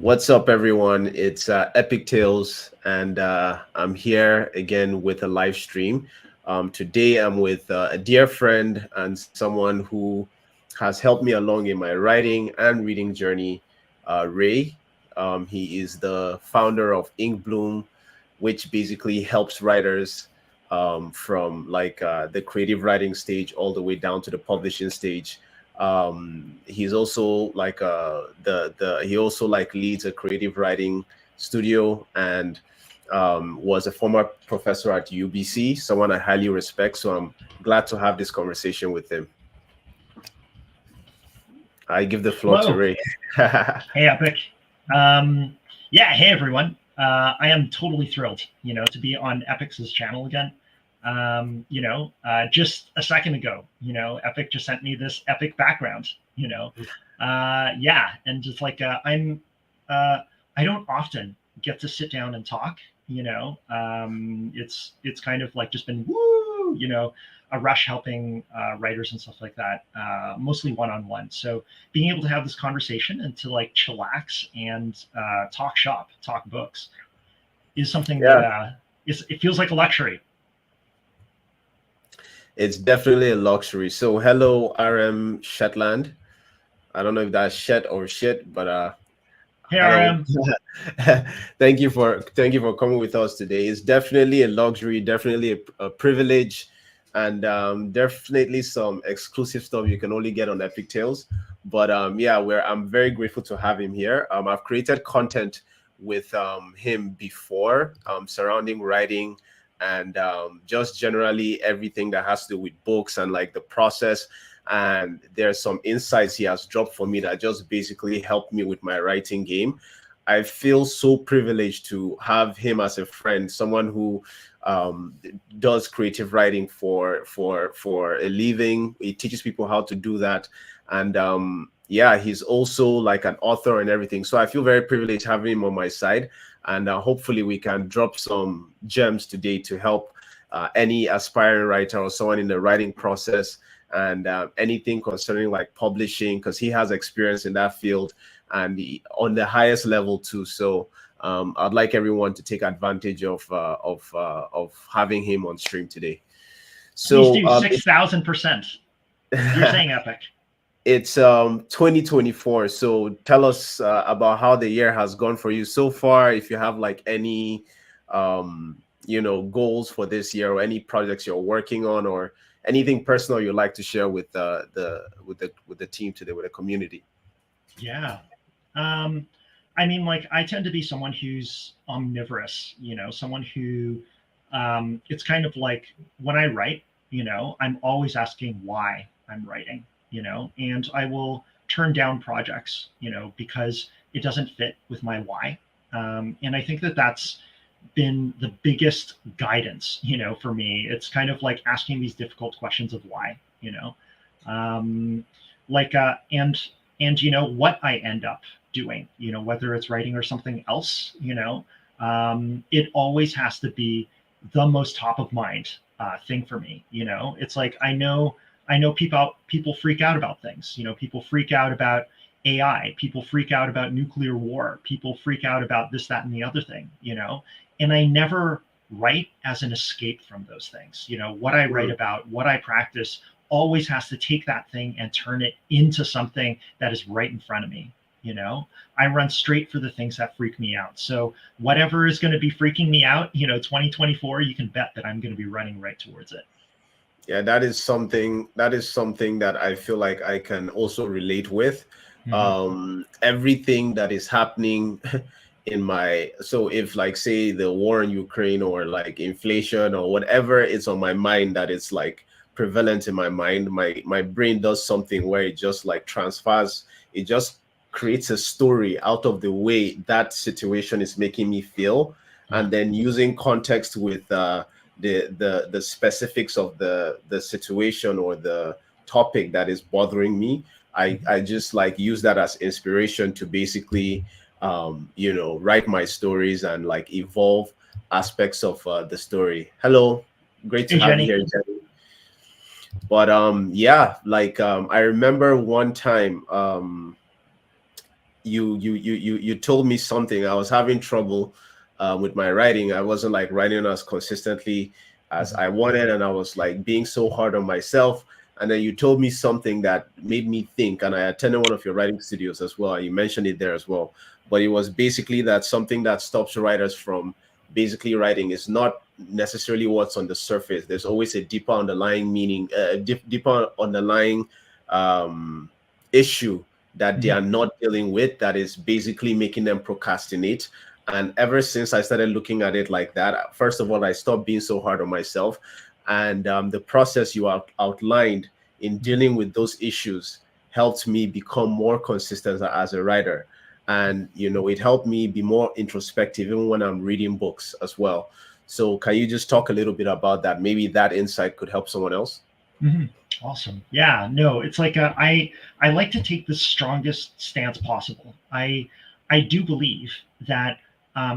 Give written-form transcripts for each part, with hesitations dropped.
What's up, everyone? It's Epic Tales, and I'm here again with a live stream. Today, I'm with a dear friend and someone who has helped me along in my writing and reading journey, Ray. He is the founder of Inkbloom, which basically helps writers from the creative writing stage all the way down to the publishing stage. He's also like the he also like leads a creative writing studio, and was a former professor at UBC, someone I highly respect. So I'm glad to have this conversation with him. I give the floor to Hello. Ray. Hey, Epic. Yeah, hey, everyone. I am totally thrilled, to be on Epic's channel again. Just a second ago, Epic just sent me this epic background, yeah. And just like, I don't often get to sit down and talk, it's kind of like just been, woo, a rush helping writers and stuff like that, mostly one-on-one. So being able to have this conversation and to like chillax and talk shop, talk books is something that it feels like a luxury. It's definitely a luxury. So hello, RM Shetland. I don't know if that's Shet or shit, but hey, hello. RM. thank you for coming with us today. It's definitely a luxury, definitely a privilege, and definitely some exclusive stuff you can only get on Epic Tales. But yeah, I'm very grateful to have him here. I've created content with him before, surrounding writing and just generally everything that has to do with books and like the process. And there's some insights he has dropped for me that just basically helped me with my writing game. I feel so privileged to have him as a friend, someone who does creative writing for a living. He teaches people how to do that, and yeah, he's also like an author and everything. So I feel very privileged having him on my side, and hopefully we can drop some gems today to help any aspiring writer or someone in the writing process, and anything concerning like publishing, because he has experience in that field and on the highest level too. So I'd like everyone to take advantage of having him on stream today. So Please do 6,000%. You're saying Epic. It's 2024. So tell us about how the year has gone for you so far. If you have like any goals for this year, or any projects you're working on, or anything personal you'd like to share with the team today, with the community. Yeah. I mean, like, I tend to be someone who's omnivorous, someone who, it's kind of like when I write, I'm always asking why I'm writing, and I will turn down projects, because it doesn't fit with my why. And I think that that's been the biggest guidance, for me. It's kind of like asking these difficult questions of why, and what I end up doing, whether it's writing or something else, it always has to be the most top of mind thing for me. It's like, I know people freak out about things, people freak out about AI, people freak out about nuclear war, people freak out about this, that, and the other thing, and I never write as an escape from those things. What I write about, what I practice, always has to take that thing and turn it into something that is right in front of me. I run straight for the things that freak me out. So whatever is going to be freaking me out, 2024, you can bet that I'm going to be running right towards it. Yeah, that is something that I feel like I can also relate with. Everything that is happening so if like say the war in Ukraine, or like inflation, or whatever is on my mind that is like prevalent in my mind, my brain does something where it just like transfers, it just creates a story out of the way that situation is making me feel, and then using context with the specifics of the situation or the topic that is bothering me. I just like use that as inspiration to basically write my stories and like evolve aspects of the story. Hello, great to have you here, Jenny. But yeah, like I remember one time you told me something. I was having trouble with my writing. I wasn't like writing as consistently as I wanted, and I was like being so hard on myself. And then you told me something that made me think, and I attended one of your writing studios as well. You mentioned it there as well, but it was basically that something that stops writers from basically writing is not necessarily what's on the surface. There's always a deeper underlying meaning, deeper underlying issue that they are not dealing with, that is basically making them procrastinate. And ever since I started looking at it like that, first of all, I stopped being so hard on myself. And the process you outlined in dealing with those issues helped me become more consistent as a writer. And, it helped me be more introspective even when I'm reading books as well. So can you just talk a little bit about that? Maybe that insight could help someone else. Awesome. Yeah, no, it's like I like to take the strongest stance possible. I do believe that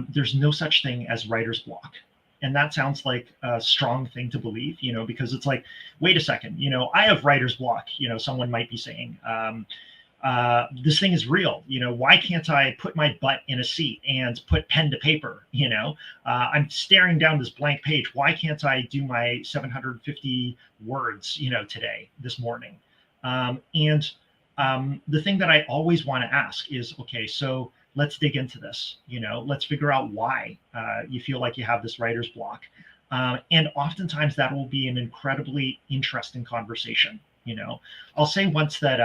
there's no such thing as writer's block. And that sounds like a strong thing to believe, because it's like, wait a second, I have writer's block, someone might be saying, this thing is real. Why can't I put my butt in a seat and put pen to paper? I'm staring down this blank page. Why can't I do my 750 words, today, this morning? And the thing that I always want to ask is, okay, so let's dig into this. Let's figure out why you feel like you have this writer's block. And oftentimes that will be an incredibly interesting conversation. I'll say once that,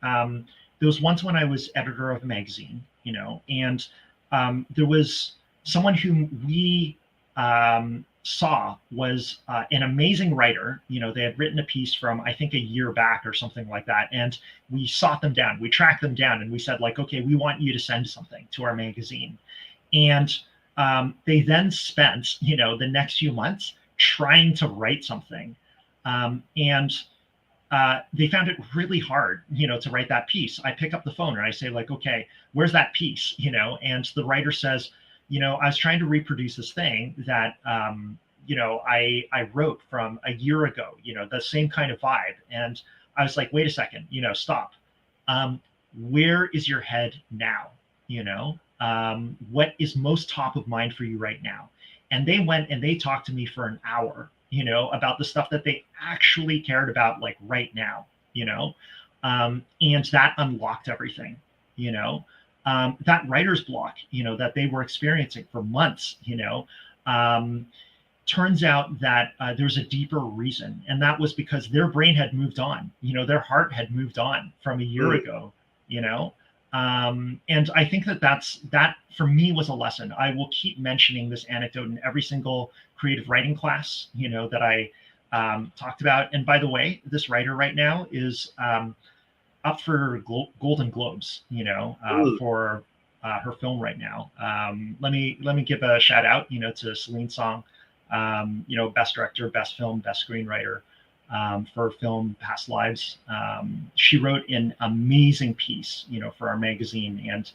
there was once when I was editor of a magazine, and there was someone whom we saw was an amazing writer. They had written a piece from, I think, a year back or something like that. And we sought them down, we tracked them down, and we said, like, okay, we want you to send something to our magazine. And they then spent, the next few months trying to write something. And they found it really hard, to write that piece. I pick up the phone and I say, like, okay, where's that piece? And the writer says, I was trying to reproduce this thing that, I wrote from a year ago, the same kind of vibe. And I was like, wait a second, stop. Where is your head now? What is most top of mind for you right now? And they went and they talked to me for an hour, about the stuff that they actually cared about, like right now, and that unlocked everything, that writer's block, that they were experiencing for months, turns out that there's a deeper reason. And that was because their brain had moved on, their heart had moved on from a year ago, and I think that for me was a lesson. I will keep mentioning this anecdote in every single creative writing class, that I talked about. And by the way, this writer right now is up for Golden Globes, for her film right now. Let me give a shout out, to Celine Song, best director, best film, best screenwriter. For film Past Lives. She wrote an amazing piece, for our magazine. And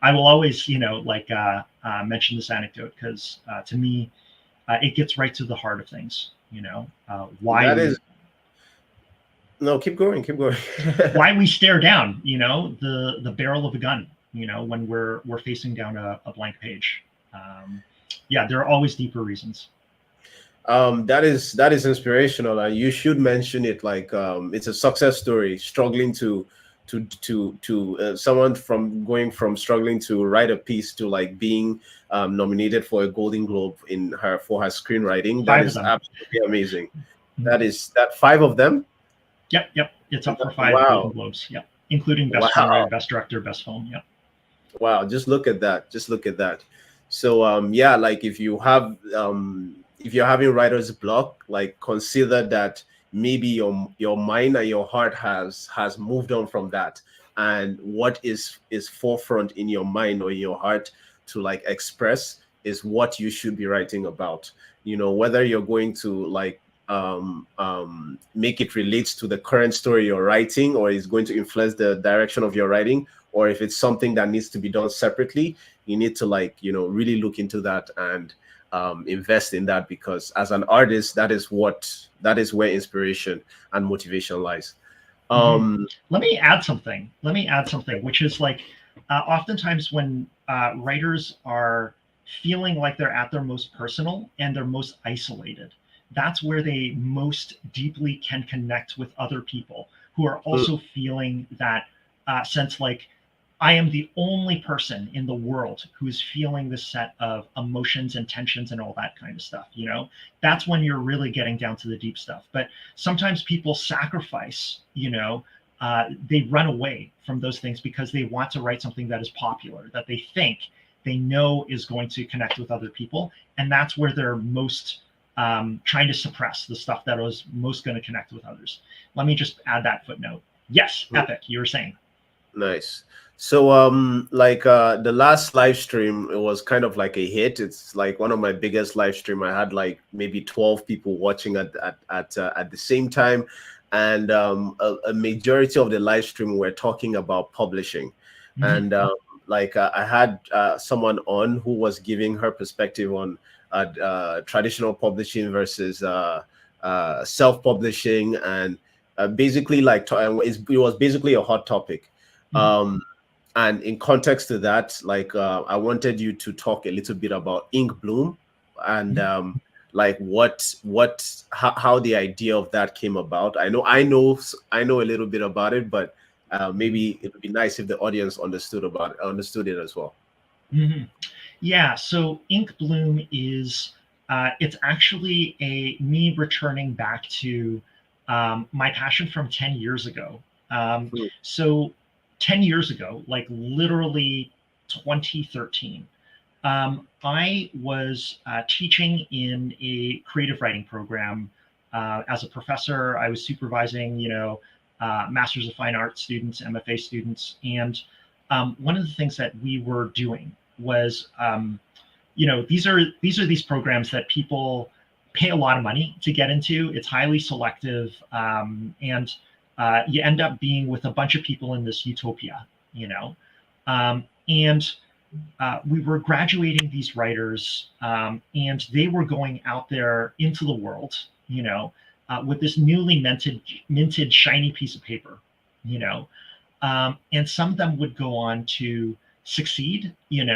I will always, mention this anecdote because to me, it gets right to the heart of things, why that is. No, keep going. why we stare down, the barrel of a gun, when we're facing down a blank page. There are always deeper reasons. That is inspirational, and you should mention it. Like, it's a success story, struggling to someone from going from struggling to write a piece to like being nominated for a Golden Globe for her screenwriting. That is absolutely amazing. That 5 of them. Yep. It's up for 5 Golden Globes. Yep, including best screenwriter, best director, best film. Yep. Wow, just look at that. So like if you're having writer's block, like consider that maybe your mind and your heart has moved on from that, and what is forefront in your mind or your heart to like express is what you should be writing about. Whether you're going to like make it relates to the current story you're writing, or is going to influence the direction of your writing, or if it's something that needs to be done separately, you need to like really look into that and invest in that, because as an artist, that is where inspiration and motivation lies. Let me add something, which is like, oftentimes when writers are feeling like they're at their most personal and they're most isolated, that's where they most deeply can connect with other people who are Mm, also feeling that sense like, I am the only person in the world who's feeling this set of emotions and tensions and all that kind of stuff. That's when you're really getting down to the deep stuff. But sometimes people sacrifice, they run away from those things because they want to write something that is popular, that they think they know is going to connect with other people. And that's where they're most trying to suppress the stuff that was most going to connect with others. Let me just add that footnote. Yes, mm. Epic, you were saying. Nice. So like the last live stream, it was kind of like a hit. It's like one of my biggest live stream. I had like maybe 12 people watching at the same time, and a majority of the live stream were talking about publishing. Mhm. And like I had someone on who was giving her perspective on traditional publishing versus self-publishing, and basically like it was basically a hot topic. Mhm. um and in context to that, like I wanted you to talk a little bit about Inkbloom, and Mhm. like how the idea of that came about. I know a little bit about it, but maybe it would be nice if the audience understood it as well. Mhm. Yeah, so Inkbloom is it's actually a me returning back to my passion from 10 years ago. Hmm. So 10 years ago, like literally 2013, I was teaching in a creative writing program as a professor. I was supervising, Masters of Fine Arts students, MFA students, and one of the things that we were doing was, these programs that people pay a lot of money to get into. It's highly selective, and you end up being with a bunch of people in this utopia, and we were graduating these writers, and they were going out there into the world, with this newly minted shiny piece of paper, you know, and some of them would go on to succeed, in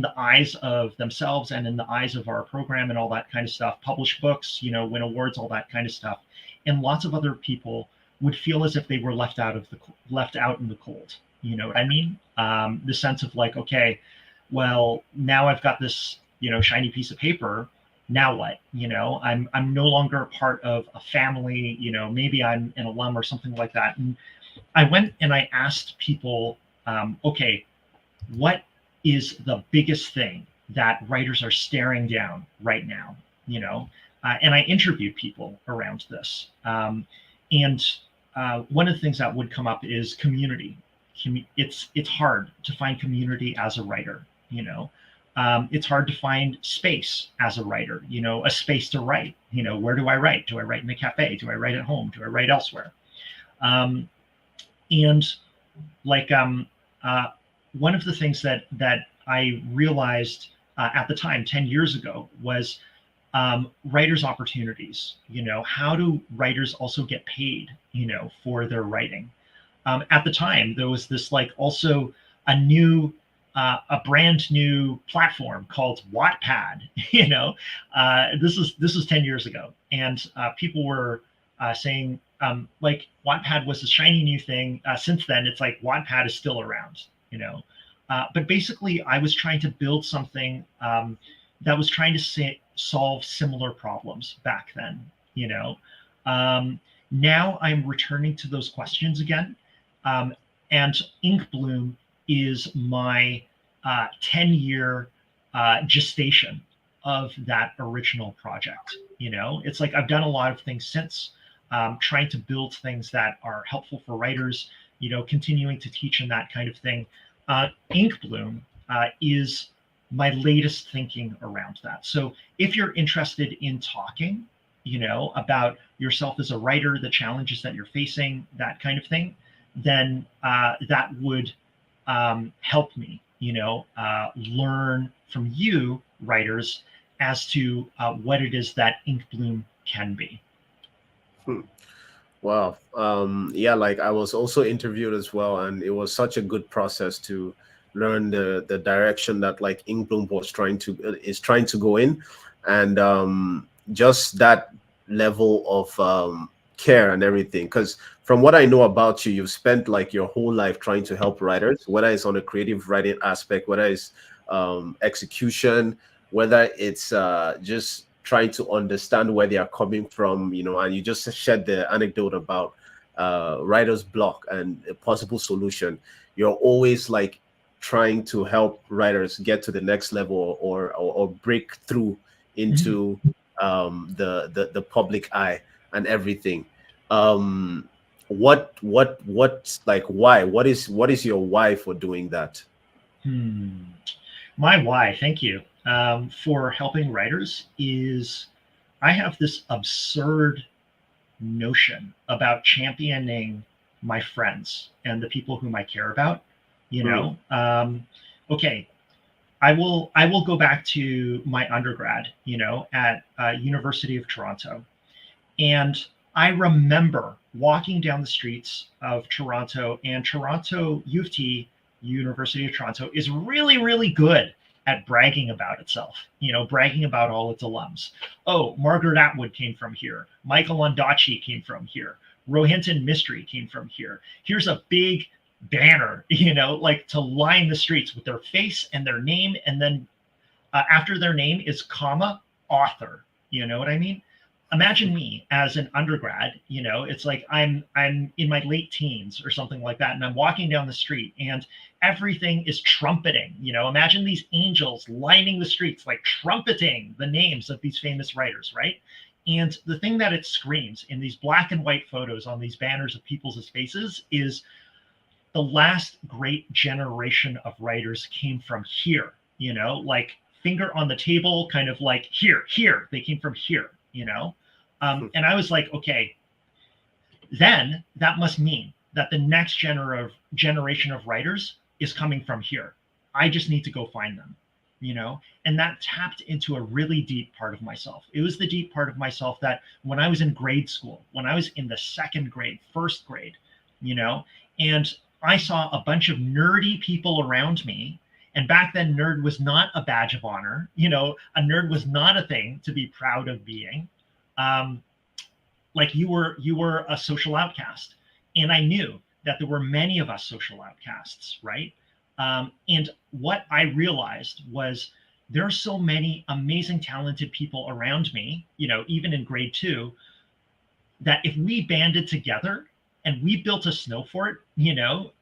the eyes of themselves and in the eyes of our program and all that kind of stuff, publish books, win awards, all that kind of stuff. And lots of other people would feel as if they were left out in the cold. You know what I mean? The sense of like, okay, well, now I've got this, shiny piece of paper. Now what? I'm no longer a part of a family. Maybe I'm an alum or something like that. And I went and I asked people, okay, what is the biggest thing that writers are staring down right now? And I interviewed people around this. And one of the things that would come up is community. It's hard to find community as a writer. It's hard to find space as a writer. A space to write. Where do I write? Do I write in a cafe? Do I write at home? Do I write elsewhere? And like one of the things that I realized at the time 10 years ago was writers' opportunities. How do writers also get paid? For their writing. At the time, there was this like also a brand new platform called Wattpad. This is 10 years ago, and people were saying like Wattpad was a shiny new thing. Since then, it's like Wattpad is still around. But basically, I was trying to build something that was trying to solve similar problems back then. Now I'm returning to those questions again, and Inkbloom is my 10-year gestation of that original project. It's like I've done a lot of things since, trying to build things that are helpful for writers, continuing to teach and that kind of thing. Inkbloom is my latest thinking around that. So if you're interested in talking, about yourself as a writer, the challenges that you're facing, that kind of thing, then that would help me, learn from you writers as to what it is that Inkbloom can be. Hmm. Wow. Yeah, like I was also interviewed as well, and it was such a good process to learn the direction that like Inkbloom was trying to is trying to go in, and just that level of care and everything. Because from what I know about you, you've spent like your whole life trying to help writers, whether it's on the creative writing aspect, whether it's execution, whether it's just trying to understand where they are coming from, you know, and you just shared the anecdote about writer's block and a possible solution. You're always like trying to help writers get to the next level, or break through Mhm. into the public eye and everything. Um, like why? What is your why for doing that? Hmm. My why, thank you, for helping writers is I have this absurd notion about championing my friends and the people whom I care about. You Mm, know, okay, I will go back to my undergrad. You know, at University of Toronto, and I remember walking down the streets of Toronto, and Toronto U of T, University of Toronto, is really, really good at bragging about itself, you know, bragging about all its alums. Oh, Margaret Atwood came from here. Michael Ondaatje came from here. Rohinton Mystery came from here. Here's a big banner, you know, like to line the streets with their face and their name. And then after their name is comma author. You know what I mean? Imagine me as an undergrad. You know, it's like I'm in my late teens or something like that, and I'm walking down the street, and everything is trumpeting. You know, imagine these angels lining the streets, like trumpeting the names of these famous writers, right? And the thing that it screams in these black and white photos on these banners of people's faces is the last great generation of writers came from here, you know, like finger on the table, kind of like here, here, they came from here, you know. And I was like, okay, then that must mean that the next generation of writers is coming from here. I just need to go find them, you know. And that tapped into a really deep part of myself. It was the deep part of myself that when I was in grade school, when I was in the second grade, first grade, you know, and I saw a bunch of nerdy people around me. And back then, nerd was not a badge of honor. You know, a nerd was not a thing to be proud of being. Um, like you were a social outcast, and I knew that there were many of us social outcasts, right? And what I realized was there are so many amazing talented people around me, you know, even in grade 2, that if we banded together and we built a snow fort, you know,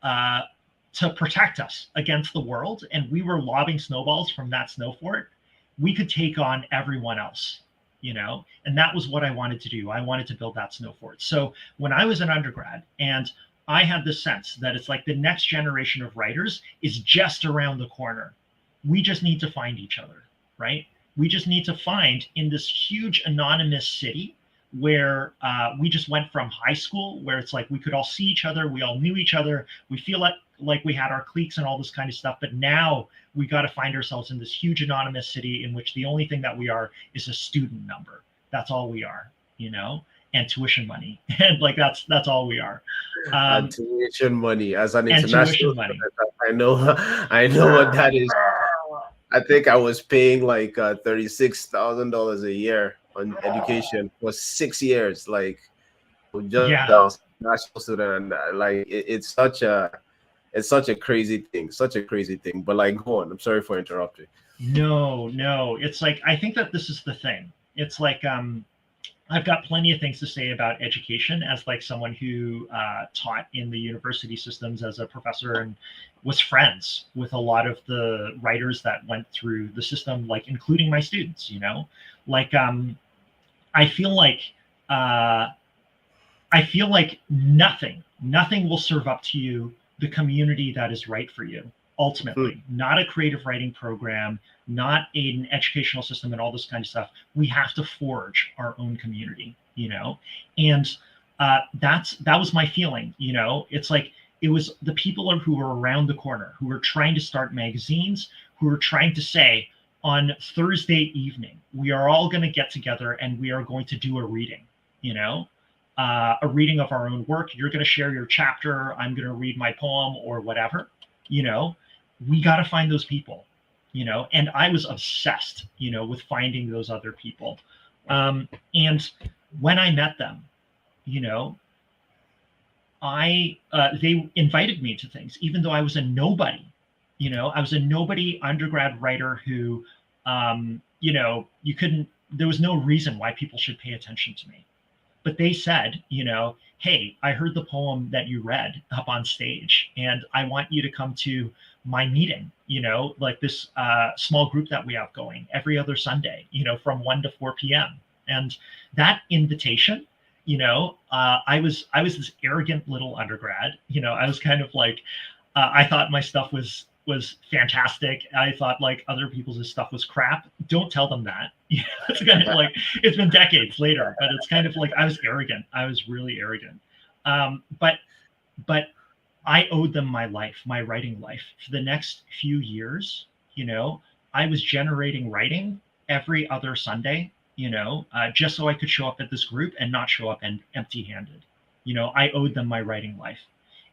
to protect us against the world, and we were lobbing snowballs from that snow fort, we could take on everyone else, you know. And that was what I wanted to do. I wanted to build that snow fort. So when I was an undergrad, and I had the sense that it's like the next generation of writers is just around the corner. We just need to find each other, right? We just need to find in this huge anonymous city where we just went from high school, where it's like we could all see each other, we all knew each other, we feel like we had our cliques and all this kind of stuff. But now we got to find ourselves in this huge anonymous city in which the only thing that we are is a student number. That's all we are, you know, and tuition money, and like that's all we are. And Um, tuition money as an and international tuition money. student, I know I know what that is. I think I was paying like $36,000 a year on education for 6 years, like just Yeah. national student, and like it's such a crazy thing, such a crazy thing. But like, go on. I'm sorry for interrupting. No, no. It's like I think that this is the thing. It's like I've got plenty of things to say about education as like someone who taught in the university systems as a professor and was friends with a lot of the writers that went through the system, like including my students. You know, like I feel like uh, I feel like nothing will serve up to you the community that is right for you. Hmm. Ultimately, not a creative writing program, not an educational system, and all this kind of stuff. We have to forge our own community, you know, and that was my feeling. You know, it's like it was the people who were around the corner who were trying to start magazines, who were trying to say on Thursday evening we are all going to get together and we are going to do a reading, you know. a reading of our own work. You're going to share your chapter. I'm going to read my poem or whatever. We got to find those people. And I was obsessed, with finding those other people. And when I met them, they invited me to things, even though I was a nobody. I was a nobody undergrad writer who, you couldn't. There was no reason why people should pay attention to me. But they said, hey, I heard the poem that you read up on stage, and I want you to come to my meeting, like this small group that we have going every other Sunday, from 1 to 4 p.m. And that invitation, I was this arrogant little undergrad. I was kind of like, I thought my stuff was fantastic. I thought like other people's stuff was crap. Don't tell them that. It's kind of like, it's been decades later, but it's kind of like I was arrogant. I was really arrogant. But I owed them my life, my writing life. For the next few years, I was generating writing every other Sunday, just so I could show up at this group and not show up empty-handed. I owed them my writing life.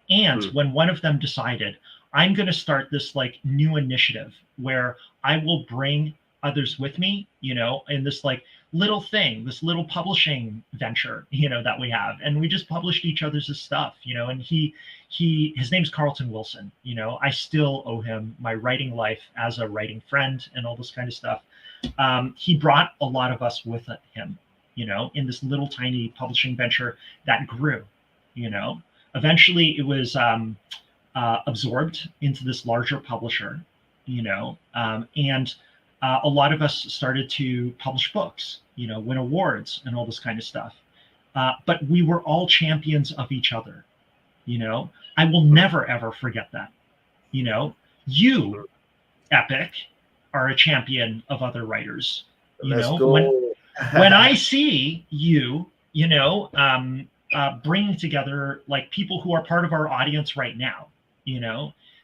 And when one of them decided, I'm going to start this like new initiative where I will bring others with me, in this like little thing, this little publishing venture, that we have. And we just published each other's stuff, and his name's Carlton Wilson. I still owe him my writing life as a writing friend and all this kind of stuff. He brought a lot of us with him, in this little tiny publishing venture that grew, eventually it was, absorbed into this larger publisher, and a lot of us started to publish books, win awards and all this kind of stuff. But we were all champions of each other. I will never, ever forget that. You, Epic, are a champion of other writers. Let's go. When I see you, bringing together like people who are part of our audience right now,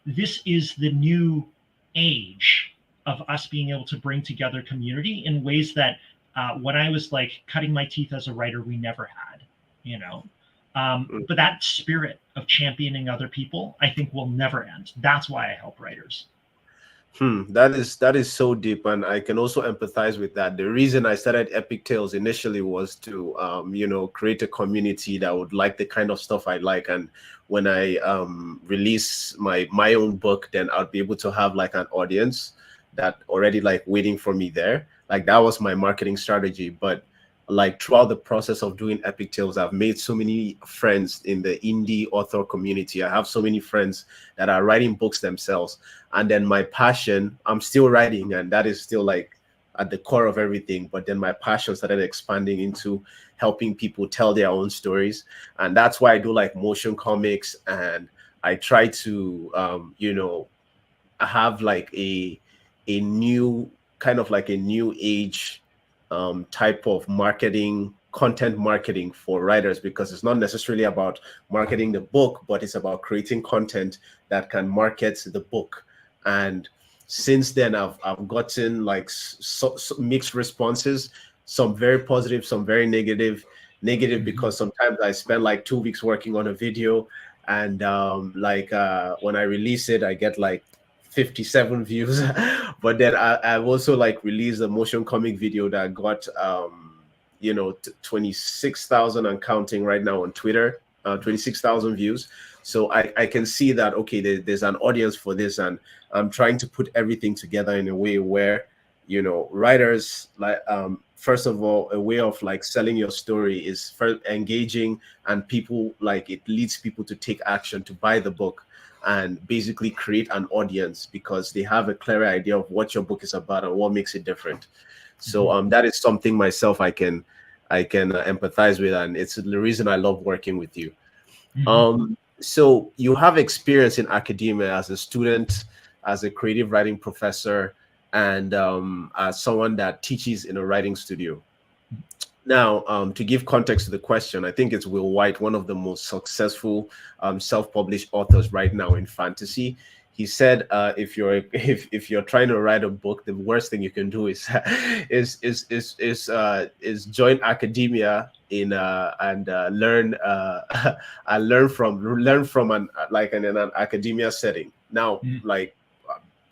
this is the new age of us being able to bring together community in ways that when I was like cutting my teeth as a writer, we never had, but that spirit of championing other people, I think, will never end. That's why I help writers. That is so deep, and I can also empathize with that. The reason I started Epic Tales initially was to create a community that would like the kind of stuff I like, and when I release my own book, then I'll be able to have like an audience that already like waiting for me there. Like that was my marketing strategy. But like throughout the process of doing Epic Tales, I've made so many friends in the indie author community. I have so many friends that are writing books themselves. And then my passion, I'm still writing, and that is still like at the core of everything. But then my passion started expanding into helping people tell their own stories. And that's why I do like motion comics, and I try to, have like a new kind of like a new age type of marketing, content marketing for writers, because it's not necessarily about marketing the book, but it's about creating content that can market the book. And since then, I've gotten like so mixed responses, some very positive, some very negative, because sometimes I spend like 2 weeks working on a video, and when I release it, I get like 57 views. But then I've also like released a motion comic video that got 26,000 and counting right now on Twitter, 26,000 views. So I can see that, okay, there's an audience for this, and I'm trying to put everything together in a way where, writers, like, first of all, a way of like selling your story is first engaging, and people like it leads people to take action to buy the book and basically create an audience because they have a clearer idea of what your book is about and what makes it different. So that is something myself I can empathize with, and it's the reason I love working with you. So you have experience in academia as a student, as a creative writing professor, and as someone that teaches in a writing studio. Now, to give context to the question, I think it's Will White, one of the most successful self-published authors right now in fantasy. he said if you're trying to write a book, the worst thing you can do is is join academia in and learn and learn from an like in an academia setting. Now, Mm. like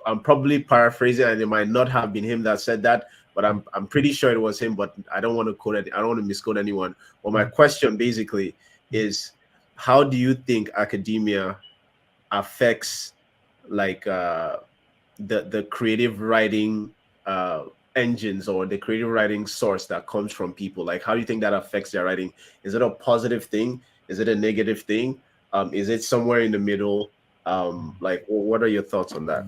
I'm probably paraphrasing, and it might not have been him that said that, but I'm pretty sure it was him. But I don't want to quote it. I don't want to misquote anyone. Well, my question basically is, how do you think academia affects like the creative writing engines or the creative writing source that comes from people? Like, how do you think that affects their writing? Is it a positive thing? Is it a negative thing? Is it somewhere in the middle? Like, what are your thoughts on that?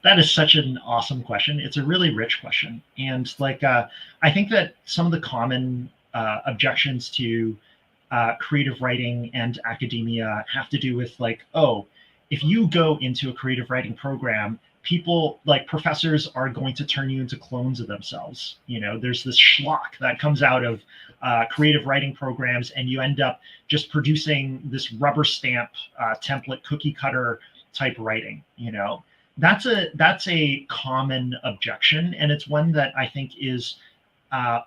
That is such an awesome question. It's a really rich question, and like I think that some of the common objections to creative writing and academia have to do with like, oh, if you go into a creative writing program, people like professors are going to turn you into clones of themselves. You know, there's this schlock that comes out of creative writing programs, and you end up just producing this rubber stamp template, cookie cutter type writing. You know, that's a common objection, and it's one that I think is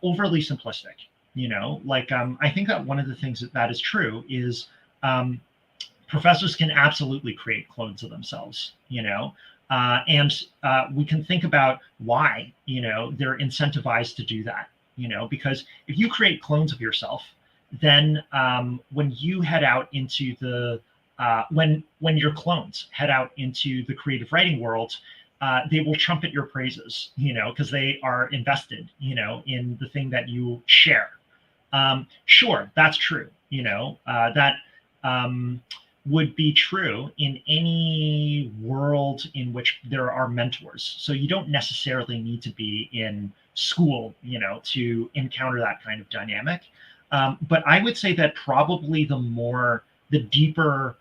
overly simplistic. You know, like I think that one of the things that is true is professors can absolutely create clones of themselves. You know, and we can think about why, you know, they're incentivized to do that. You know, because if you create clones of yourself, then when you head out into the when your clones head out into the creative writing world, they will trumpet your praises, you know, because they are invested, you know, in the thing that you share. Sure, that's true. You know, that would be true in any world in which there are mentors. So you don't necessarily need to be in school, you know, to encounter that kind of dynamic. But I would say that probably the deeper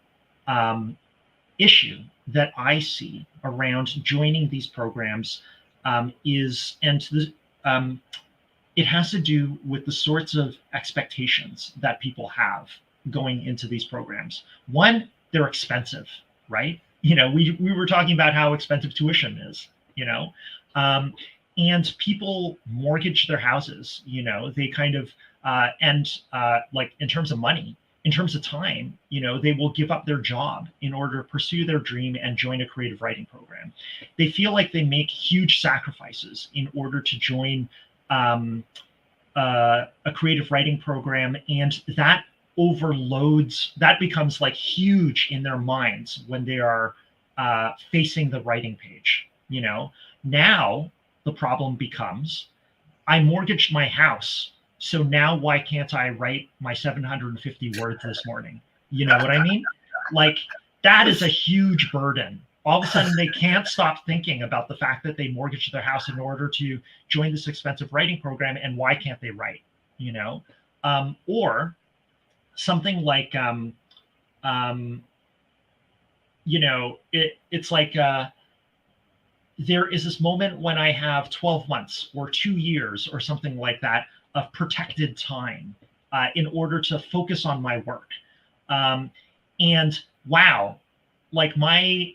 issue that I see around joining these programs it has to do with the sorts of expectations that people have going into these programs. One, they're expensive, right? You know, we were talking about how expensive tuition is, you know, and people mortgage their houses, you know, they kind of, like in terms of money, in terms of time, you know, they will give up their job in order to pursue their dream and join a creative writing program. They feel like they make huge sacrifices in order to join a creative writing program, and that becomes like huge in their minds when they are facing the writing page. You know, now the problem becomes, I mortgaged my house, so now why can't I write my 750 words this morning? You know what I mean? Like, that is a huge burden. All of a sudden, they can't stop thinking about the fact that they mortgaged their house in order to join this expensive writing program, and why can't they write? You know, or something like, you know, it's like there is this moment when I have 12 months or 2 years or something like that of protected time in order to focus on my work, and wow, like my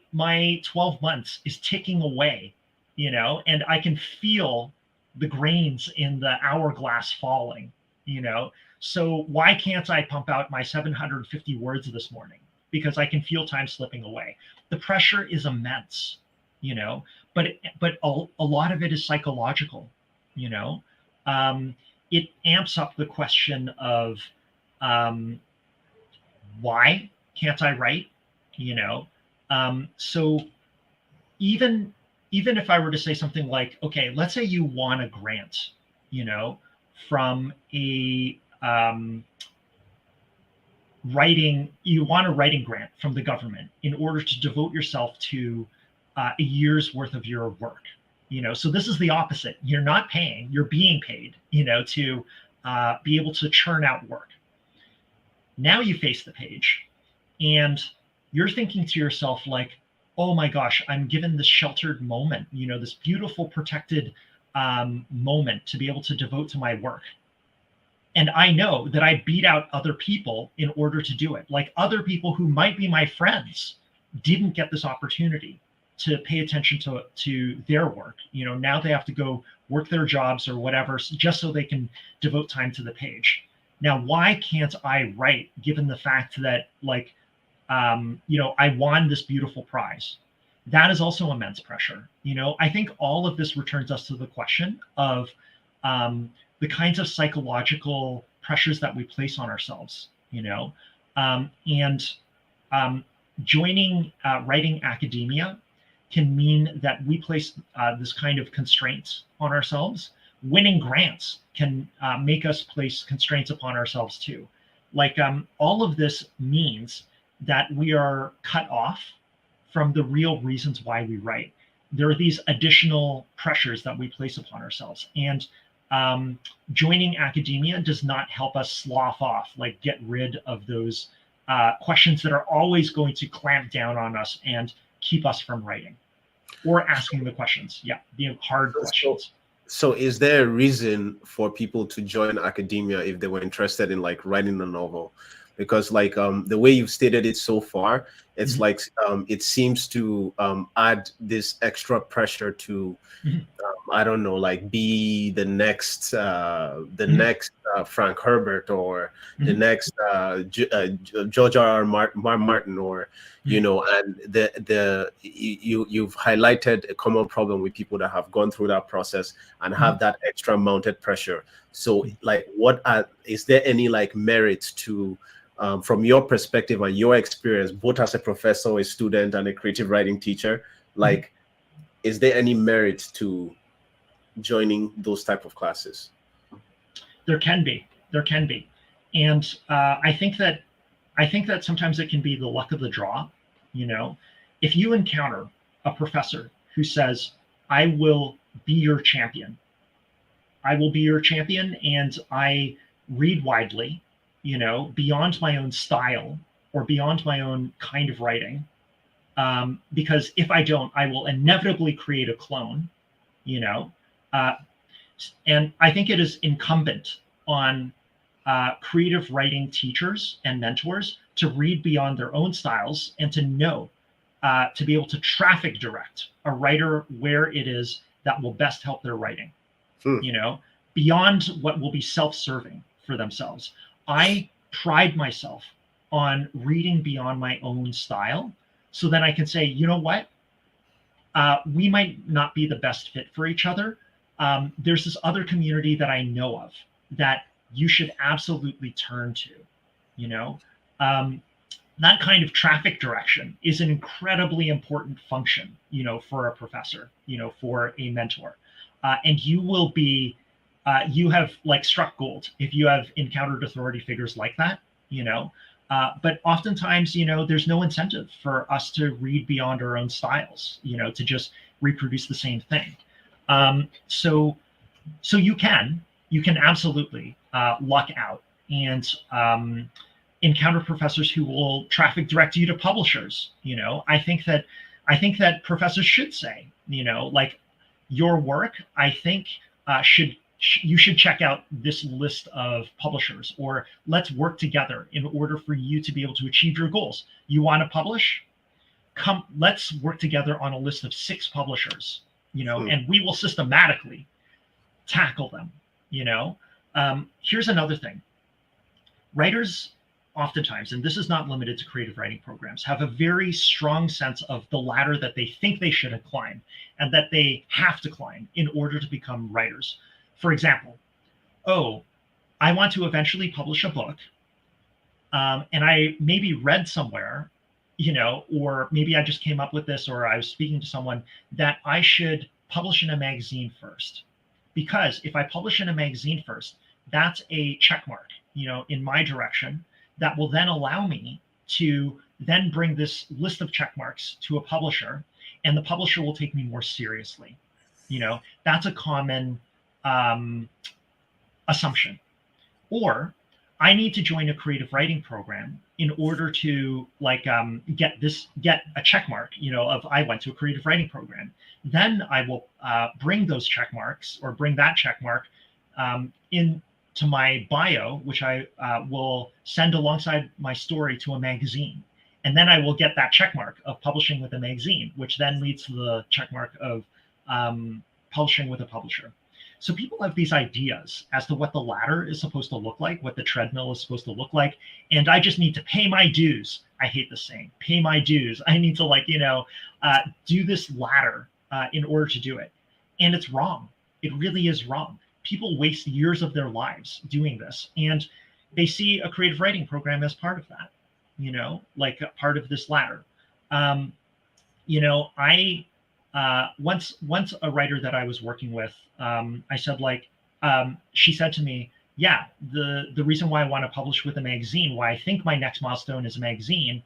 12 months is ticking away, you know, and I can feel the grains in the hourglass falling, you know. So why can't I pump out my 750 words this morning? Because I can feel time slipping away. The pressure is immense, you know, but a lot of it is psychological, you know. It amps up the question of why can't I write? You know, so even if I were to say something like, okay, let's say you want a grant, you know, from a you want a writing grant from the government in order to devote yourself to a year's worth of your work. You know, so this is the opposite. You're not paying, you're being paid, you know, to be able to churn out work. Now you face the page, and you're thinking to yourself like, oh my gosh, I'm given this sheltered moment, you know, this beautiful protected moment to be able to devote to my work. And I know that I beat out other people in order to do it, like other people who might be my friends, didn't get this opportunity to pay attention to their work. Now they have to go work their jobs or whatever just so they can devote time to the page. Now, why can't I write, given the fact that I won this beautiful prize? That is also immense pressure. I think all of this returns us to the question of the kinds of psychological pressures that we place on ourselves, and joining writing academia can mean that we place this kind of constraints on ourselves. Winning grants can make us place constraints upon ourselves too. All of this means that we are cut off from the real reasons why we write. There are these additional pressures that we place upon ourselves. And joining academia does not help us slough off, get rid of those questions that are always going to clamp down on us and keep us from writing or asking the questions. Yeah, the hard questions. So is there a reason for people to join academia if they were interested in writing a novel? Because the way you've stated it so far, it's it seems to add this extra pressure to I don't know, be the next Frank Herbert or the next George R.R. Martin, or and you've highlighted a common problem with people that have gone through that process and have that extra mounted pressure. So is there any merit to from your perspective and your experience, both as a professor, a student, and a creative writing teacher, is there any merit to joining those type of classes? There can be, and I think that sometimes it can be the luck of the draw. If you encounter a professor who says, "I will be your champion. I will be your champion, and I read widely, beyond my own style or beyond my own kind of writing, because if I don't, I will inevitably create a clone," and I think it is incumbent on creative writing teachers and mentors to read beyond their own styles and to know, to be able to traffic direct a writer where it is that will best help their writing, beyond what will be self-serving for themselves. I pride myself on reading beyond my own style so then I can say, you know what? We might not be the best fit for each other. There's this other community that I know of that you should absolutely turn to. That kind of traffic direction is an incredibly important function, for a professor, for a mentor. And you will be, you have struck gold if you have encountered authority figures like that, but oftentimes, there's no incentive for us to read beyond our own styles, to just reproduce the same thing. So you can absolutely luck out and encounter professors who will traffic direct you to publishers. I think that professors should say, your work, I think, you should check out this list of publishers, or let's work together in order for you to be able to achieve your goals. You want to publish? Come, let's work together on a list of 6 publishers, and we will systematically tackle them. Here's another thing. Writers oftentimes, and this is not limited to creative writing programs, have a very strong sense of the ladder that they think they should climb and that they have to climb in order to become writers. For example, I want to eventually publish a book, and I maybe read somewhere, or maybe I just came up with this, or I was speaking to someone, that I should publish in a magazine first. Because if I publish in a magazine first, that's a check mark, in my direction, that will then allow me to then bring this list of check marks to a publisher, and the publisher will take me more seriously. That's a common assumption. Or I need to join a creative writing program in order to get a check mark, of I went to a creative writing program. Then I will bring those check marks, or bring that check mark into my bio, which I will send alongside my story to a magazine. And then I will get that check mark of publishing with a magazine, which then leads to the check mark of publishing with a publisher. So people have these ideas as to what the ladder is supposed to look like, what the treadmill is supposed to look like. And I just need to pay my dues. I hate this saying, pay my dues. I need to do this ladder in order to do it. And it's wrong. It really is wrong. People waste years of their lives doing this. And they see a creative writing program as part of that, like a part of this ladder. Once a writer that I was working with, I said, she said to me, yeah, the reason why I want to publish with a magazine, why I think my next milestone is a magazine,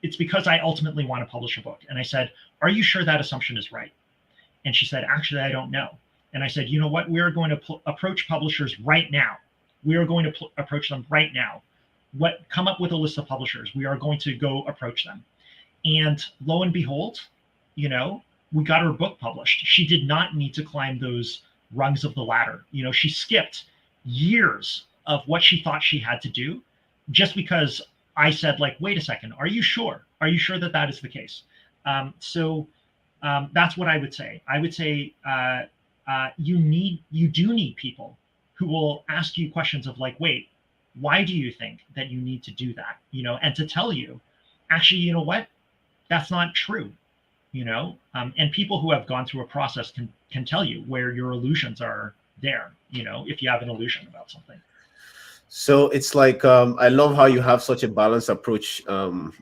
it's because I ultimately want to publish a book. And I said, are you sure that assumption is right? And she said, actually, I don't know. And I said, you know what? We are going to approach publishers right now. We are going to approach them right now. Come up with a list of publishers. We are going to go approach them. And lo and behold, we got her book published. She did not need to climb those rungs of the ladder. She skipped years of what she thought she had to do just because I said, wait a second, are you sure? Are you sure that that is the case? So that's what I would say. I would say you do need people who will ask you questions of wait, why do you think that you need to do that? And to tell you, actually, you know what? That's not true. And people who have gone through a process can tell you where your illusions are there, if you have an illusion about something. So it's I love how you have such a balanced approach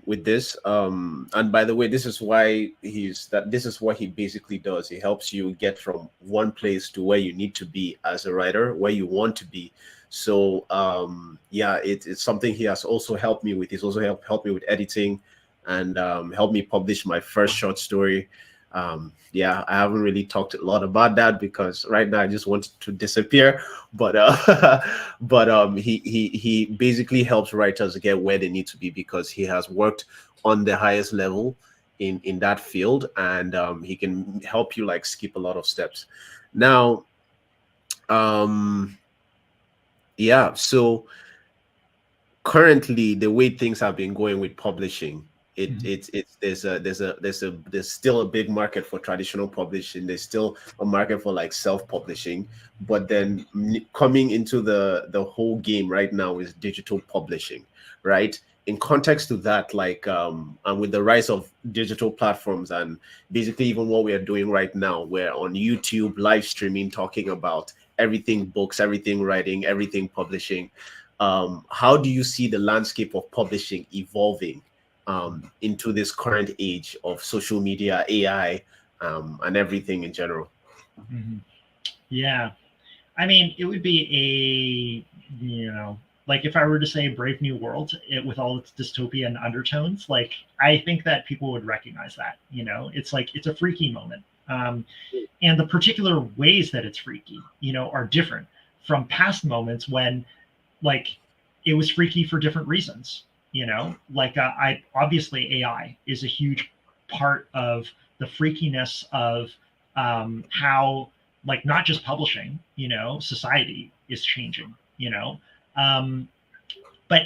with this. And by the way, this is why this is what he basically does. He helps you get from one place to where you need to be as a writer, where you want to be. So yeah, it's something he has also helped me with. He's also helped me with editing and helped me publish my first short story. Yeah, I haven't really talked a lot about that because right now I just want to disappear. But he basically helps writers get where they need to be because he has worked on the highest level in that field, and he can help you skip a lot of steps. Now, yeah. So currently, the way things have been going with publishing, there's still a big market for traditional publishing. There's still a market for self-publishing, but then coming into the whole game right now is digital publishing, right? In context to that, and with the rise of digital platforms and basically even what we are doing right now, we're on YouTube live streaming, talking about everything books, everything writing, everything publishing. How do you see the landscape of publishing evolving into this current age of social media, AI, and everything in general? Mm-hmm. Yeah, I mean, it would be if I were to say Brave New World, with all its dystopian undertones, I think that people would recognize that. It's a freaky moment, and the particular ways that it's freaky, are different from past moments when, it was freaky for different reasons. Obviously AI is a huge part of the freakiness of how not just publishing, society is changing, but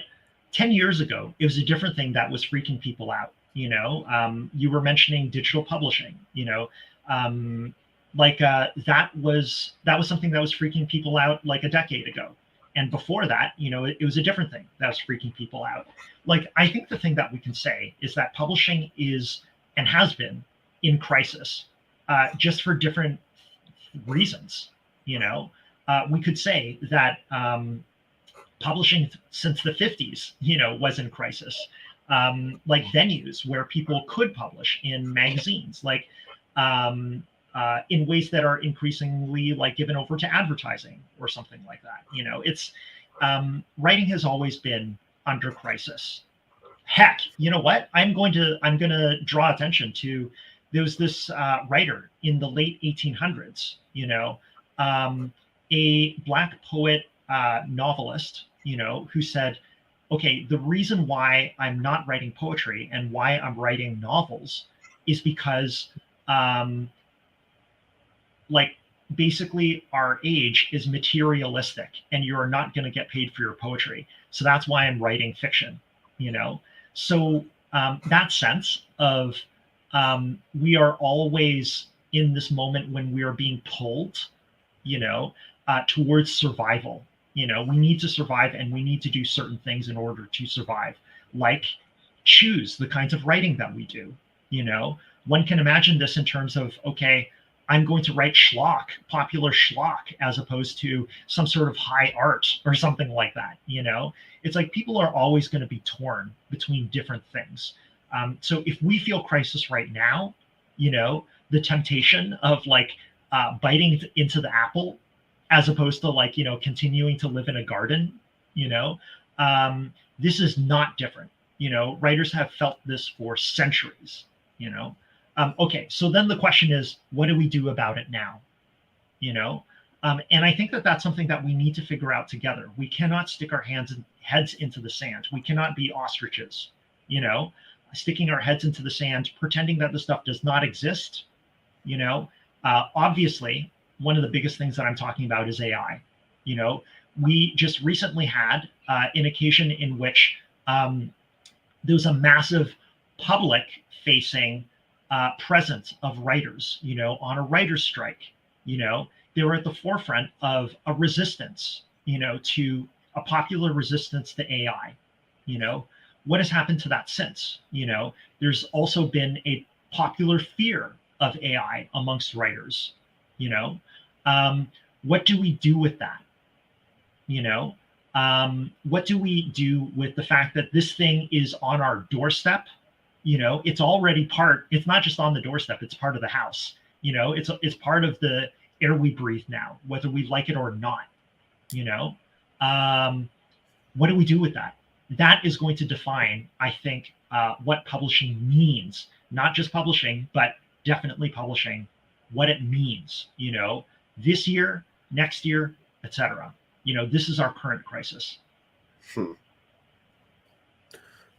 10 years ago, it was a different thing that was freaking people out. You were mentioning digital publishing, that was something that was freaking people out a decade ago. And before that, it was a different thing that was freaking people out. I think the thing that we can say is that publishing is and has been in crisis, just for different reasons. We could say that publishing since the 50s, was in crisis. Venues where people could publish in magazines, in ways that are increasingly given over to advertising or something like that. It's writing has always been under crisis. Heck, you know what? I'm going to draw attention to, there was this writer in the late 1800s, a Black poet, novelist, who said, okay, the reason why I'm not writing poetry and why I'm writing novels is because basically our age is materialistic and you're not going to get paid for your poetry. So that's why I'm writing fiction, So that sense of we are always in this moment when we are being pulled, towards survival. We need to survive and we need to do certain things in order to survive, like choose the kinds of writing that we do. One can imagine this in terms of, okay, I'm going to write schlock, popular schlock, as opposed to some sort of high art or something like that. It's like people are always going to be torn between different things. So if we feel crisis right now, the temptation of like biting into the apple, as opposed to like, continuing to live in a garden, this is not different. Writers have felt this for centuries, okay, so then the question is, what do we do about it now? And I think that that's something that we need to figure out together. We cannot stick our heads into the sand. We cannot be ostriches, sticking our heads into the sand, pretending that the stuff does not exist. Obviously, one of the biggest things that I'm talking about is AI. We just recently had an occasion in which there was a massive public-facing presence of writers, on a writer's strike. They were at the forefront of a resistance, to a popular resistance to AI. What has happened to that since? There's also been a popular fear of AI amongst writers. What do we do with that? What do we do with the fact that this thing is on our doorstep? It's already it's not just on the doorstep, it's part of the house. It's part of the air we breathe now, whether we like it or not. What do we do with that? That is going to define, I think, what publishing means. Not just publishing, but definitely publishing, what it means, this year, next year, etc. This is our current crisis.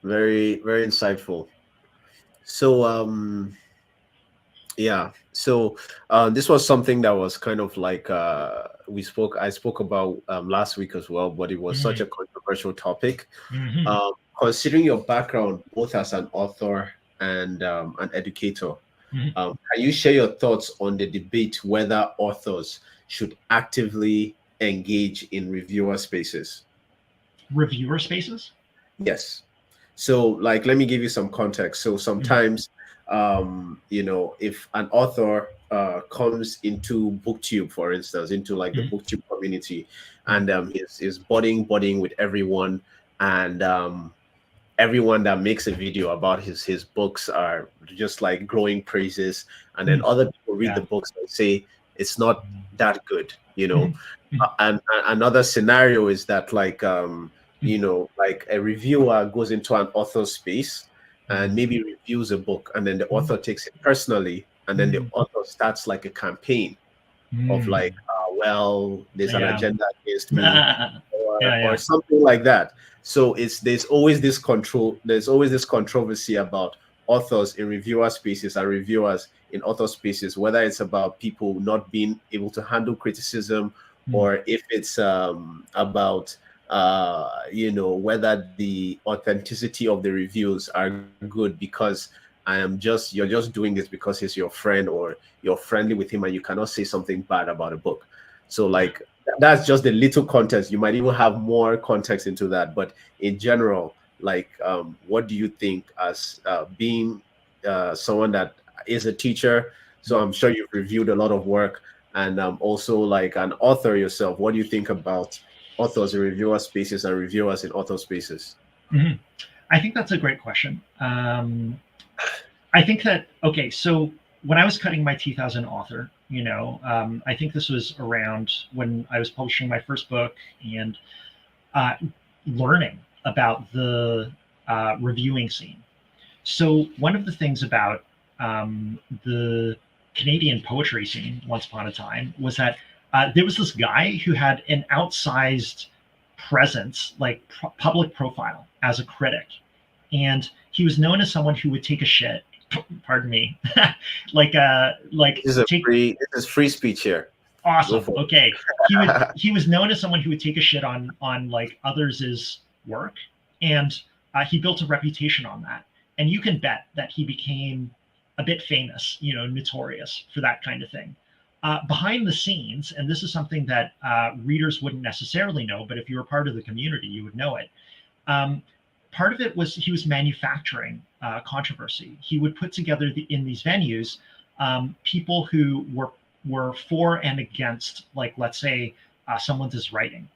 Very, very insightful. So, yeah. So this was something that was kind of like I spoke about last week as well, but it was such a controversial topic. Considering your background both as an author and an educator, can you share your thoughts on the debate whether authors should actively engage in reviewer spaces? Reviewer spaces? Yes. So, like, let me give you some context. So sometimes, if an author comes into BookTube, for instance, into like the BookTube community, and is budding with everyone, and everyone that makes a video about his books are just like glowing praises, and then other people read the books and say it's not that good, and another scenario is that like like a reviewer goes into an author space and maybe reviews a book, and then the author takes it personally, and then the author starts like a campaign of like, well, there's an agenda against me, or something like that. So there's always this controversy about authors in reviewer spaces and reviewers in author spaces, whether it's about people not being able to handle criticism, or if it's about whether the authenticity of the reviews are good because you're just doing this because he's your friend or you're friendly with him and you cannot say something bad about a book. So like that's just the little context. You might even have more context into that, but in general, like what do you think as being someone that is a teacher? So I'm sure you've reviewed a lot of work, and also like an author yourself. What do you think about authors in reviewer spaces and reviewers in author spaces? I think that's a great question. I think that, okay, so when I was cutting my teeth as an author, I think this was around when I was publishing my first book and learning about the reviewing scene. So one of the things about the Canadian poetry scene once upon a time was that there was this guy who had an outsized presence, like public profile as a critic. And he was known as someone who would take a shit, pardon me, this is free speech here. Awesome. Okay. He was known as someone who would take a shit on like others' work. And he built a reputation on that. And you can bet that he became a bit famous, notorious for that kind of thing. Behind the scenes, and this is something that readers wouldn't necessarily know, but if you were part of the community, you would know it. Part of it was he was manufacturing controversy. He would put together in these venues people who were for and against, like, let's say someone's writing.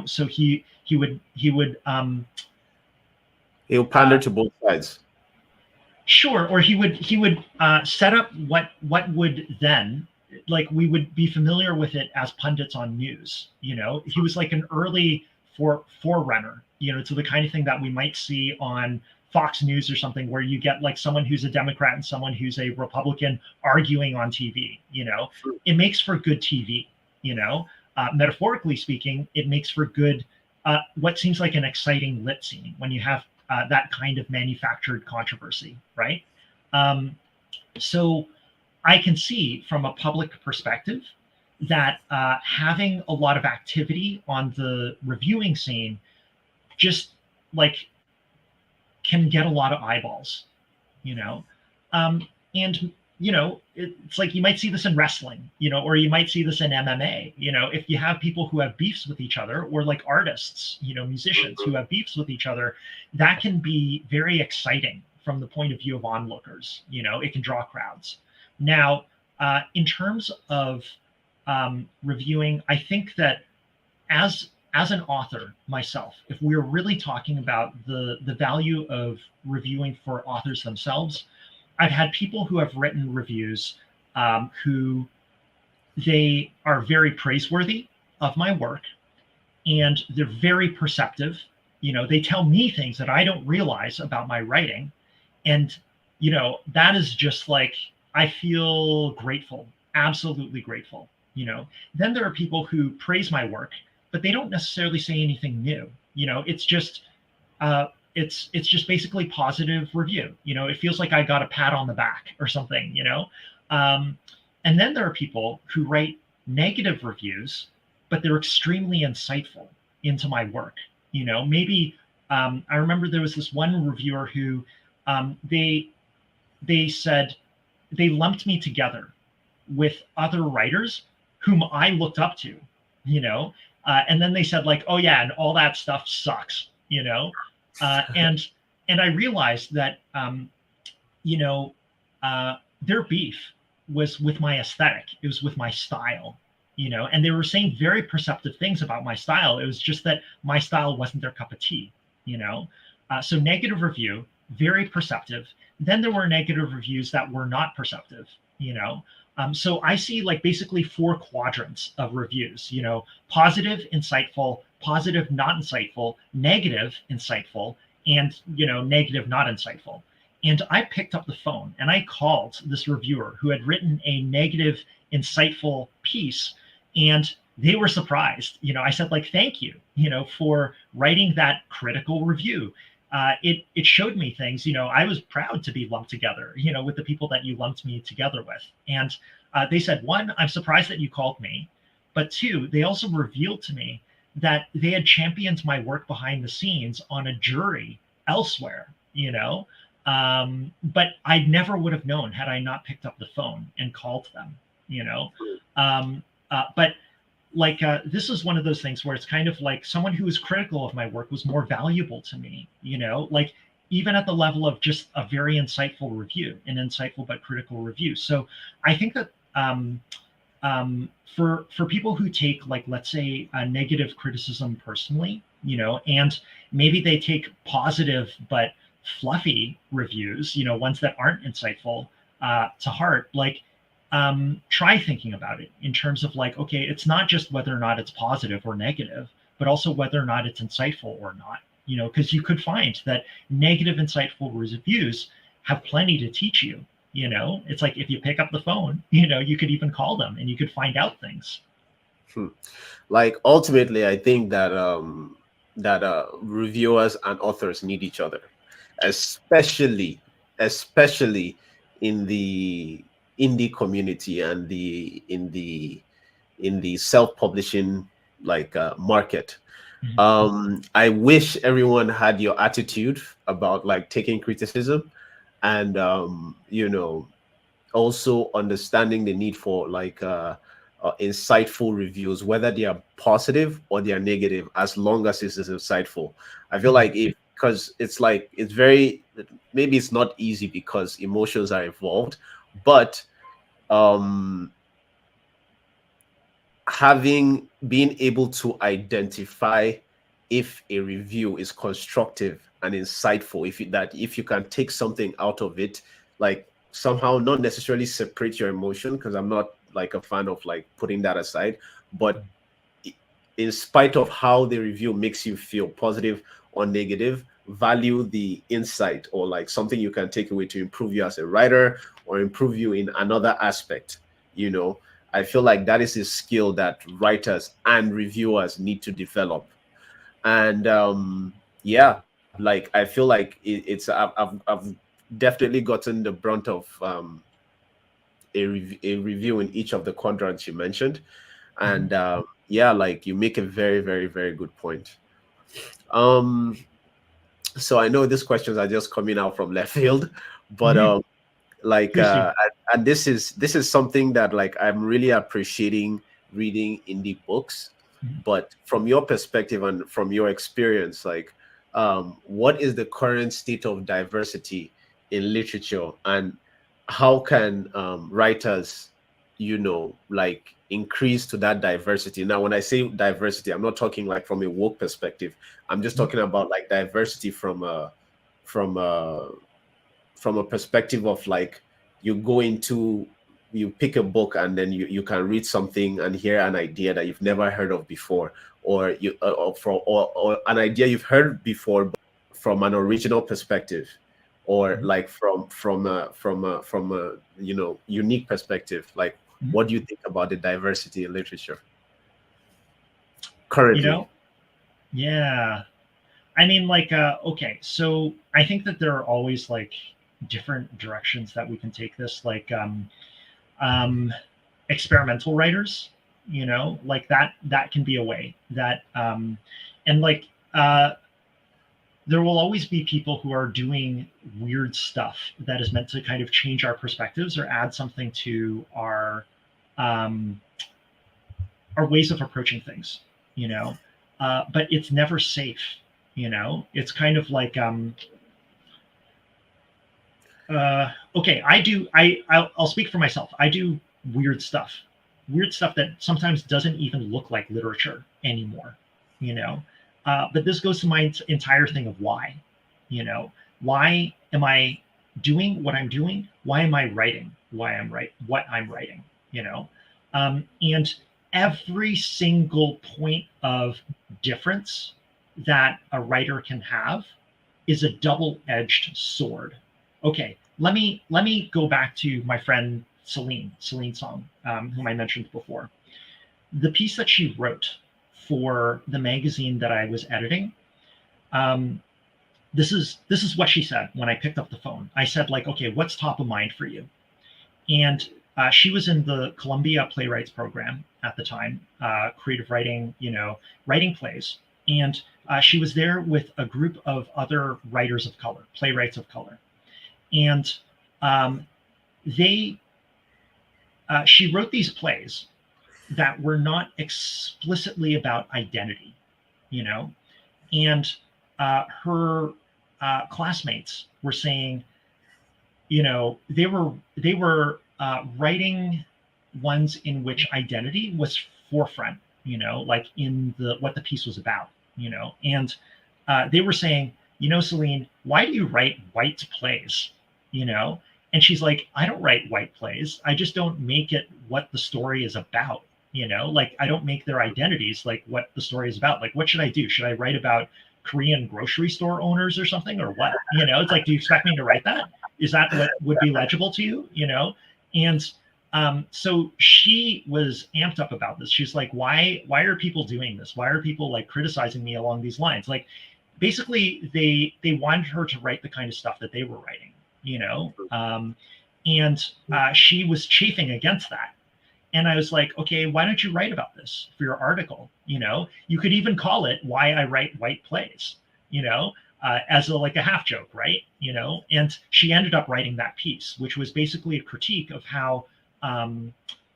So he would He'll pander to both sides. Sure, or he would set up what would then, like, we would be familiar with it as pundits on news. He was like an early forerunner, to the kind of thing that we might see on Fox News or something, where you get like someone who's a Democrat and someone who's a Republican arguing on TV. It makes for good TV. Metaphorically speaking, it makes for good, what seems like an exciting lit scene when you have that kind of manufactured controversy, right? So I can see from a public perspective that having a lot of activity on the reviewing scene just like can get a lot of eyeballs, and it's like you might see this in wrestling, or you might see this in MMA. If you have people who have beefs with each other, or like artists, musicians who have beefs with each other, that can be very exciting from the point of view of onlookers. It can draw crowds. Now, in terms of reviewing, I think that as an author myself, if we're really talking about the value of reviewing for authors themselves, I've had people who have written reviews who they are very praiseworthy of my work, and they're very perceptive. They tell me things that I don't realize about my writing, and that is just like, I feel grateful, absolutely grateful. Then there are people who praise my work, but they don't necessarily say anything new. It's just it's just basically positive review. It feels like I got a pat on the back or something. And then there are people who write negative reviews, but they're extremely insightful into my work. Maybe I remember there was this one reviewer who they said they lumped me together with other writers whom I looked up to, and then they said like, oh yeah, and all that stuff sucks, and I realized that, their beef was with my aesthetic. It was with my style, and they were saying very perceptive things about my style. It was just that my style wasn't their cup of tea, so negative review, very perceptive. Then there were negative reviews that were not perceptive, so I see like basically 4 quadrants of reviews, positive, insightful, positive, not insightful, negative, insightful, and, negative, not insightful. And I picked up the phone and I called this reviewer who had written a negative, insightful piece, and they were surprised. I said like, thank you, for writing that critical review. It showed me things. I was proud to be lumped together, with the people that you lumped me together with. And they said, 1, I'm surprised that you called me. But 2, they also revealed to me that they had championed my work behind the scenes on a jury elsewhere, but I never would have known had I not picked up the phone and called them, but like, this is one of those things where it's kind of like someone who was critical of my work was more valuable to me, like even at the level of just a very insightful review, an insightful but critical review. So I think that for people who take, like, let's say, a negative criticism personally, and maybe they take positive but fluffy reviews, ones that aren't insightful, to heart, like, try thinking about it in terms of like, okay, it's not just whether or not it's positive or negative, but also whether or not it's insightful or not, because you could find that negative insightful reviews have plenty to teach you. It's like, if you pick up the phone, you could even call them and you could find out things. Like, ultimately, I think that reviewers and authors need each other, especially in the indie community and in the self-publishing, like, market. Mhm. I wish everyone had your attitude about like taking criticism and also understanding the need for like insightful reviews, whether they are positive or they are negative, as long as it is insightful. I feel Mhm. like if because it's like it's very maybe it's not easy because emotions are involved, but um having being able to identify if a review is constructive and insightful, if you can take something out of it, like somehow not necessarily separate your emotion, because I'm not like a fan of like putting that aside, but in spite of how the review makes you feel, positive or negative, value the insight or like something you can take away to improve you as a writer or improve you in another aspect. you know I feel like that is a skill that writers and reviewers need to develop. And yeah, like I feel like I've definitely gotten the brunt of a review in each of the quadrants you mentioned. Mhm. And yeah, like you make a very, very, very good point. um so I know these questions are just coming out from left field, but Mhm. like Please do. and this is something that like I'm really appreciating reading indie books. Mhm. But from your perspective and from your experience, like what is the current state of diversity in literature, and how can writers like increase to that diversity? Now when I say diversity, I'm not talking like from a woke perspective. I'm just Mhm. talking about like diversity from a from a perspective of like you pick a book and then you can read something and hear an idea that you've never heard of before, or or an idea you've heard before but from an original perspective, or Mhm. like from a unique perspective. Like, Mhm. what do you think about the diversity in literature You currently? know, yeah. I mean, like, okay, so I think that there are always like different directions that we can take this. Like, um, experimental writers, like that can be a way that, and like, uh, there will always be people who are doing weird stuff that is meant to kind of change our perspectives or add something to um, our ways of approaching things, you know. But it's never safe, It's kind of like, okay, I'll speak for myself. I do weird stuff, weird stuff that sometimes doesn't even look like literature anymore, you know. But this goes to my entire thing of why, you know, why am I doing what I'm doing? Why am I writing? Why I'm right? What I'm writing, and every single point of difference that a writer can have is a double-edged sword. Okay, let me go back to my friend Celine Song, whom I mentioned before. The piece that she wrote for the magazine that I was editing. Um, this is what she said when I picked up the phone. I said, like, okay, what's top of mind for you? And she was in the Columbia Playwrights program at the time, creative writing, writing plays. And she was there with a group of other writers of color, playwrights of color. And um, they she wrote these plays that were not explicitly about identity, you know, and her classmates were saying, they were writing ones in which identity was forefront, like in the what the piece was about, and they were saying, Celine, why do you write white plays, you know? And she's like, I don't write white plays. I just don't make it what the story is about, Like, I don't make their identities like what the story is about. Like, what should I do? Should I write about Korean grocery store owners or something, or what? It's like, do you expect me to write that? Is that what would be legible to you? And so she was amped up about this. She's like, why are people doing this? Why are people like criticizing me along these lines? Like, basically, they wanted her to write the kind of stuff that they were writing, and she was chafing against that. And I was like, okay, why don't you write about this for your article? You know, you could even call it "Why I Write White Plays," you know, as a, like a half joke, right? You know, and she ended up writing that piece, which was basically a critique of how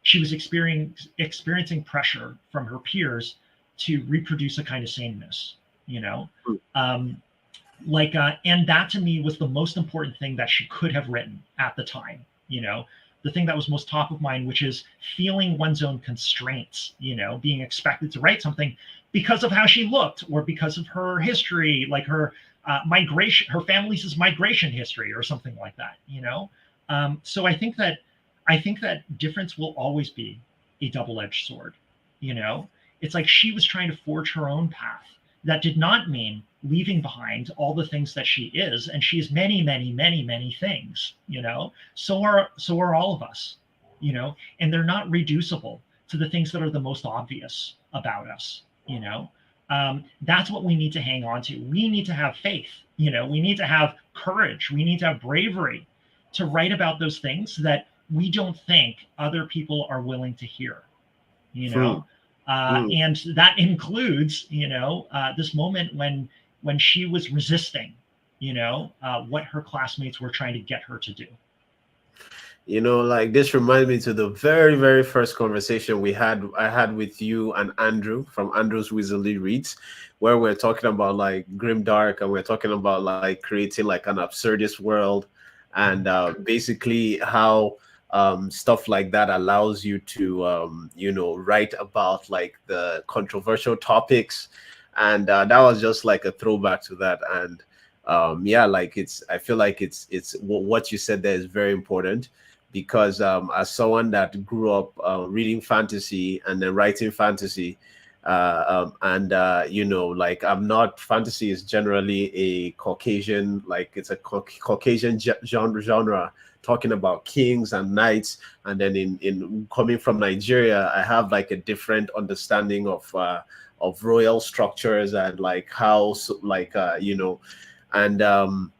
she was experiencing pressure from her peers to reproduce a kind of sameness, you know. Um, and that to me was the most important thing that she could have written at the time, you know, the thing that was most top of mind, which is feeling one's own constraints, you know, being expected to write something because of how she looked or because of her history, like her migration, her family's migration history or something like that, you know. So I think that difference will always be a double-edged sword, you know. It's like she was trying to forge her own path. That did not mean leaving behind all the things that she is, and she is many, many, many, many things, you know. So are all of us, you know, and they're not reducible to the things that are the most obvious about us, you know. That's what we need to hang on to. We need to have faith, you know, we need to have courage, we need to have bravery to write about those things that we don't think other people are willing to hear, you know. And that includes, you know, this moment when she was resisting, you know, what her classmates were trying to get her to do. You know, like this reminds me to the very, very first conversation I had with you and Andrew from Andrew's Wizardly Reads, where we're talking about like grimdark, and we're talking about like creating like an absurdist world, and basically how stuff like that allows you to you know, write about like the controversial topics, and that was just like a throwback to that. And yeah, like I feel like it's what you said there is very important, because as someone that grew up reading fantasy and then writing fantasy, and you know, like I'm not, fantasy is generally a Caucasian, like it's a Caucasian genre talking about kings and knights, and then in coming from Nigeria, I have like a different understanding of royal structures and like how like you know, and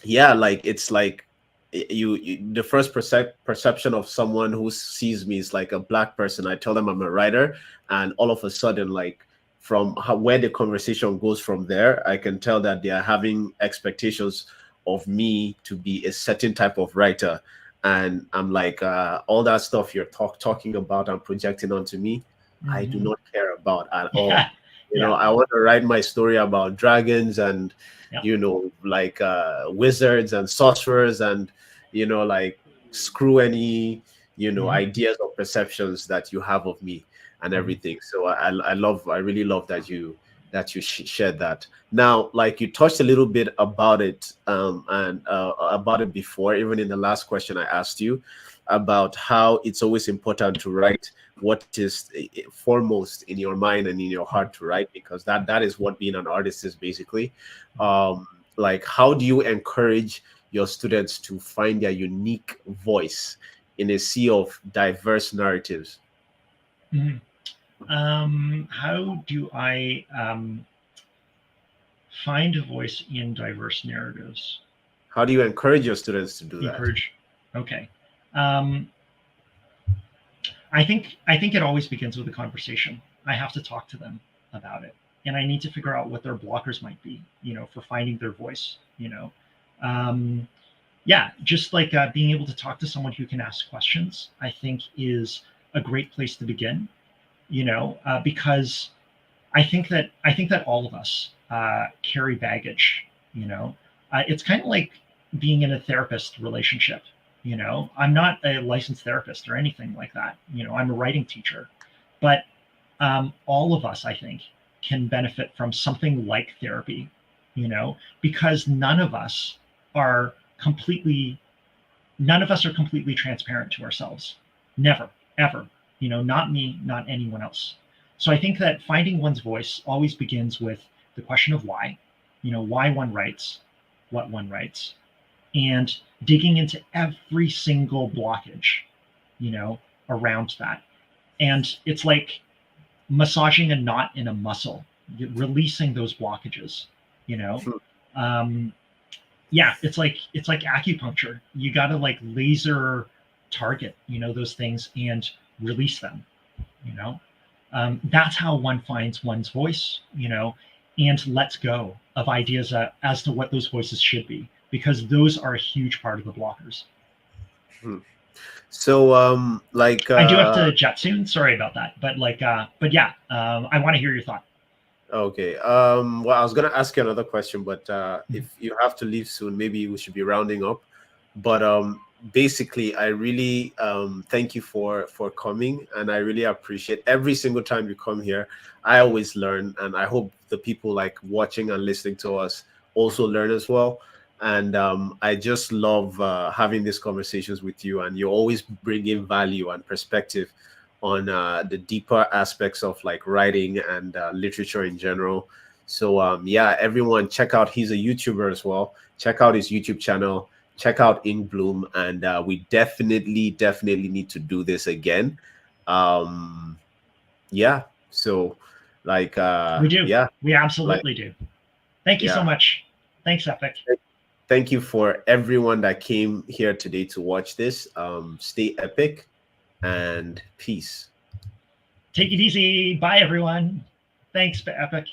yeah, like it's like the first perception of someone who sees me is like a black person. I tell them I'm a writer, and all of a sudden, like from where the conversation goes from there, I can tell that they are having expectations of me to be a certain type of writer, and I'm like, all that stuff you're talking about and projecting onto me, I do Mm-hmm. not care about at all. Yeah, You know, yeah, I want to write my story about dragons and, yeah. you know, like wizards and sorcerers, and, you know, like screw any, you know, Mm-hmm. ideas or perceptions that you have of me and Mm-hmm. everything. So I really love that you shared that. Now, like you touched a little bit about it, and about it before, even in the last question I asked you about how it's always important to write what is foremost in your mind and in your heart to write, because that is what being an artist is basically. Like, how do you encourage your students to find their unique voice in a sea of diverse narratives? Mm-hmm. How do I find a voice in diverse narratives? How do you encourage your students to do that? Encourage. Okay. Um, I think it always begins with a conversation. I have to talk to them about it, and I need to figure out what their blockers might be, you know, for finding their voice. You know, um, yeah, just like being able to talk to someone who can ask questions, I think is a great place to begin. You know, because I think that all of us carry baggage. You know, it's kind of like being in a therapist relationship. You know, I'm not a licensed therapist or anything like that. You know, I'm a writing teacher, but all of us, I think, can benefit from something like therapy. You know, because are completely none of us are completely transparent to ourselves. Never, ever. You know, not me, not anyone else. So I think that finding one's voice always begins with the question of why, you know, why one writes, what one writes, and digging into every single blockage, you know, around that. And it's like massaging a knot in a muscle, releasing those blockages, you know. Um, yeah, it's like acupuncture. You got to like laser target, you know, those things and release them, you know. That's how one finds one's voice, you know, and lets go of ideas as to what those voices should be, because those are a huge part of the blockers. So like I do have to jet soon. Sorry about that, but but yeah, I want to hear your thought. Okay. Well, I was gonna ask you another question, but if you have to leave soon, maybe we should be rounding up. But basically, I really thank you for coming, and I really appreciate every single time you come here. I always learn, and I hope the people like watching and listening to us also learn as well. And I just love having these conversations with you, and you always bring in value and perspective on the deeper aspects of like writing and literature in general. So yeah, everyone check out, he's a YouTuber as well. Check out his YouTube channel, check out Inkbloom, and we definitely need to do this again. Yeah, so like We do. yeah, We like absolutely do. Thank you so yeah. much. Thanks, Epic. Thank you for everyone that came here today to watch this. Stay epic and peace. Take it easy. Bye, everyone. Thanks, Epic.